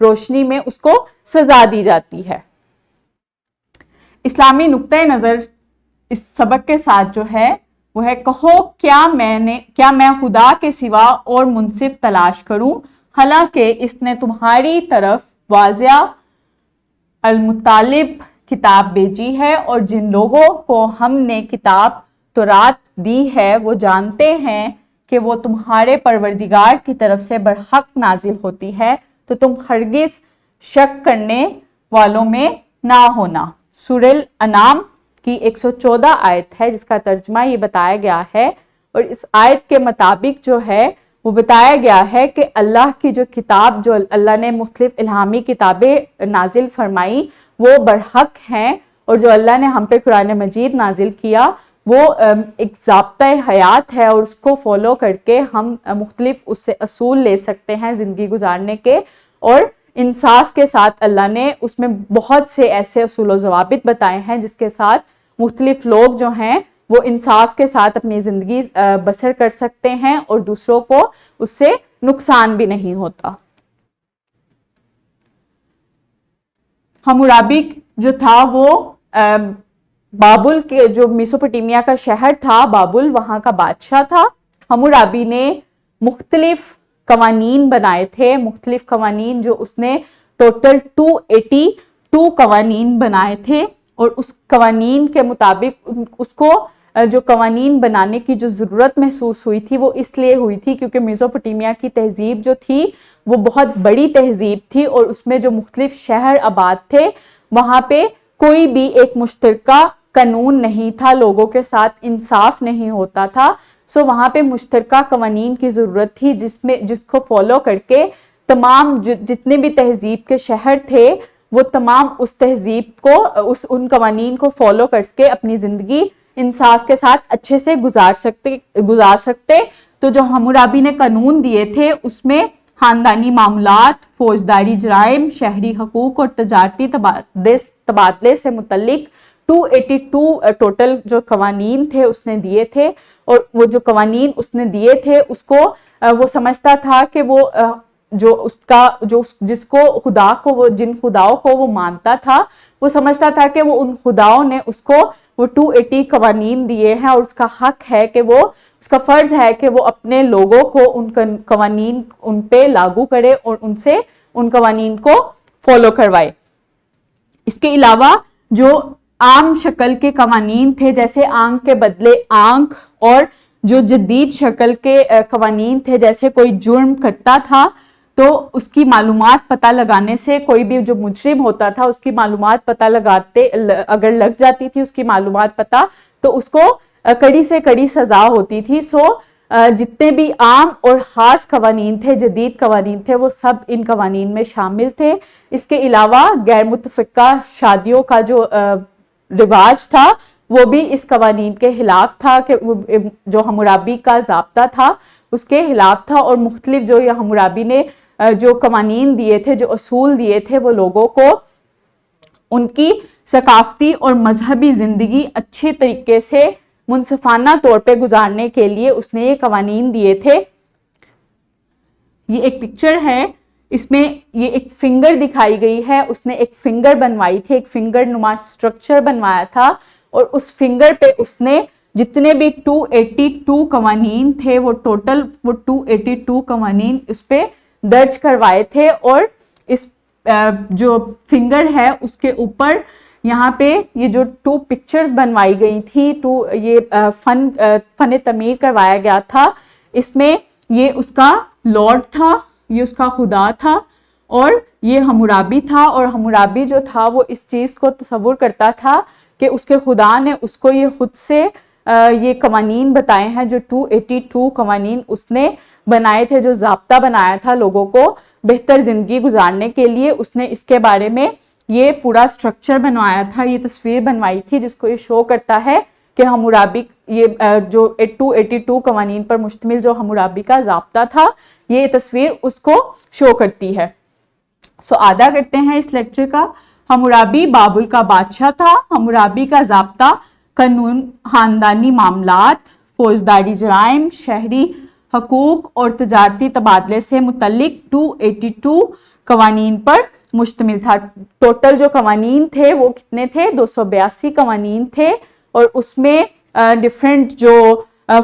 روشنی میں اس کو سزا دی جاتی ہے۔ اسلامی نقطۂ نظر اس سبق کے ساتھ جو ہے وہ ہے، کہو کیا میں خدا کے سوا اور منصف تلاش کروں، حالانکہ اس نے تمہاری طرف واضح المطالب کتاب بھیجی ہے، اور جن لوگوں کو ہم نے کتاب تورات دی ہے وہ جانتے ہیں کہ وہ تمہارے پروردگار کی طرف سے برحق نازل ہوتی ہے، تو تم ہرگز شک کرنے والوں میں نہ ہونا۔ سورہ الانعام کی 114 آیت ہے جس کا ترجمہ یہ بتایا گیا ہے، اور اس آیت کے مطابق جو ہے وہ بتایا گیا ہے کہ اللہ کی جو کتاب، جو اللہ نے مختلف الہامی کتابیں نازل فرمائی وہ برحق ہیں، اور جو اللہ نے ہم پہ قرآن مجید نازل کیا وہ ایک ضابطۂ حیات ہے، اور اس کو فالو کر کے ہم مختلف اس سے اصول لے سکتے ہیں زندگی گزارنے کے، اور انصاف کے ساتھ اللہ نے اس میں بہت سے ایسے اصول و ضوابط بتائے ہیں جس کے ساتھ مختلف لوگ جو ہیں وہ انصاف کے ساتھ اپنی زندگی بسر کر سکتے ہیں، اور دوسروں کو اس سے نقصان بھی نہیں ہوتا۔ حمورابی جو تھا وہ بابل کے، جو میسوپوٹیمیا کا شہر تھا بابل، وہاں کا بادشاہ تھا۔ حمورابی نے مختلف قوانین بنائے تھے، مختلف قوانین جو اس نے ٹوٹل 282 قوانین بنائے تھے، اور اس قوانین کے مطابق اس کو جو قوانین بنانے کی جو ضرورت محسوس ہوئی تھی وہ اس لیے ہوئی تھی کیونکہ میسوپوٹیمیا کی تہذیب جو تھی وہ بہت بڑی تہذیب تھی، اور اس میں جو مختلف شہر آباد تھے وہاں پہ کوئی بھی ایک مشترکہ قانون نہیں تھا، لوگوں کے ساتھ انصاف نہیں ہوتا تھا، سو وہاں پہ مشترکہ قوانین کی ضرورت تھی جس کو فالو کر کے تمام جتنے بھی تہذیب کے شہر تھے وہ تمام اس تہذیب کو ان قوانین کو فالو کر کے اپنی زندگی انصاف کے ساتھ اچھے سے گزار سکتے۔ تو جو حمورابی نے قانون دیے تھے اس میں خاندانی معاملات، فوجداری جرائم، شہری حقوق اور تجارتی تبادلے سے متعلق 282 ٹوٹل جو قوانین تھے اس نے دیے تھے، اور وہ جو قوانین اس نے دیے تھے اس کو وہ سمجھتا تھا کہ وہ جس کو خدا کو وہ جن خداؤں کو وہ مانتا تھا وہ سمجھتا تھا کہ وہ ان خداؤں نے اس کو وہ 280 قوانین دیے ہیں، اور اس کا حق ہے کہ وہ اس کا فرض ہے کہ وہ اپنے لوگوں کو ان قوانین ان پہ لاگو کرے اور ان سے ان قوانین کو فالو کروائے۔ اس کے علاوہ جو عام شکل کے قوانین تھے جیسے آنکھ کے بدلے آنکھ، اور جو جدید شکل کے قوانین تھے جیسے کوئی جرم کرتا تھا تو اس کی معلومات پتہ لگانے سے، کوئی بھی جو مجرم ہوتا تھا اس کی معلومات پتہ لگاتے اگر لگ جاتی تھی اس کی معلومات پتہ، تو اس کو کڑی سے کڑی سزا ہوتی تھی۔ سو جتنے بھی عام اور خاص قوانین تھے، جدید قوانین تھے، وہ سب ان قوانین میں شامل تھے۔ اس کے علاوہ غیر متفقہ شادیوں کا جو رواج تھا وہ بھی اس قوانین کے خلاف تھا، کہ جو حمورابی کا ضابطہ تھا اس کے خلاف تھا، اور مختلف جو یہ حمورابی نے جو قوانین دیے تھے، جو اصول دیے تھے، وہ لوگوں کو ان کی ثقافتی اور مذہبی زندگی اچھے طریقے سے منصفانہ طور پہ گزارنے کے لیے اس نے یہ قوانین دیے تھے۔ یہ ایک پکچر ہے، اس میں یہ ایک فنگر دکھائی گئی ہے، اس نے ایک فنگر بنوائی تھی، ایک فنگر نما سٹرکچر بنوایا تھا، اور اس فنگر پہ اس نے جتنے بھی 282 قوانین تھے وہ ٹوٹل 282 قوانین اس پہ درج کروائے تھے، اور اس جو فنگر ہے اس کے اوپر یہاں پہ یہ جو 2 پکچرز بنوائی گئی تھی، یہ فن تعمیر کروایا گیا تھا، اس میں یہ اس کا لارڈ تھا، یہ اس کا خدا تھا، اور یہ حمورابی تھا، اور حمورابی جو تھا وہ اس چیز کو تصور کرتا تھا کہ اس کے خدا نے اس کو یہ خود سے یہ قوانین بتائے ہیں، جو 282 قوانین اس نے بنائے تھے، جو ضابطہ بنایا تھا لوگوں کو بہتر زندگی گزارنے کے لیے، اس نے اس کے بارے میں یہ پورا سٹرکچر بنوایا تھا، یہ تصویر بنوائی تھی جس کو یہ شو کرتا ہے کہ حمورابی یہ جو 282 قوانین پر مشتمل جو حمورابی کا ضابطہ تھا، یہ تصویر اس کو شو کرتی ہے۔ سو آدھا کرتے ہیں اس لیکچر کا۔ حمورابی بابل کا بادشاہ تھا۔ حمورابی کا ضابطہ قانون، خاندانی معاملات، فوجداری جرائم، شہری حقوق اور تجارتی تبادلے سے متعلق 282 قوانین پر مشتمل تھا. ٹوٹل جو قوانین تھے وہ کتنے تھے؟ 282 قوانین تھے, اور اس میں ڈفرینٹ جو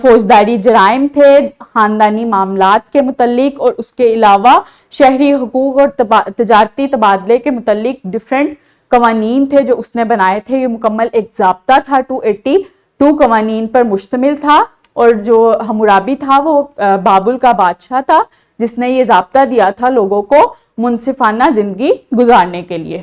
فوجداری جرائم تھے, خاندانی معاملات کے متعلق, اور اس کے علاوہ شہری حقوق اور تجارتی تبادلے کے متعلق ڈفرینٹ قوانین تھے جو اس نے بنائے تھے. یہ مکمل ایک ضابطہ تھا, 282 قوانین پر مشتمل تھا. اور جو حمورابی تھا وہ بابل کا بادشاہ تھا جس نے یہ ضابطہ دیا تھا لوگوں کو منصفانہ زندگی گزارنے کے لیے.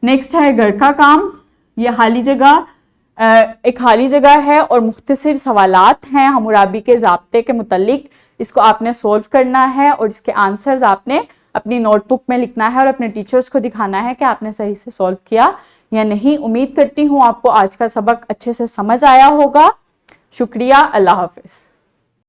نیکسٹ ہے گھر کا کام. یہ خالی جگہ ایک خالی جگہ ہے اور مختصر سوالات ہیں حمورابی کے ضابطے کے متعلق. اس کو آپ نے سولو کرنا ہے اور اس کے آنسرز آپ نے اپنی نوٹ بک میں لکھنا ہے اور اپنے ٹیچرز کو دکھانا ہے کہ آپ نے صحیح سے سولو کیا یا نہیں. امید کرتی ہوں آپ کو آج کا سبق اچھے سے سمجھ آیا ہوگا. شکریہ. اللہ حافظ.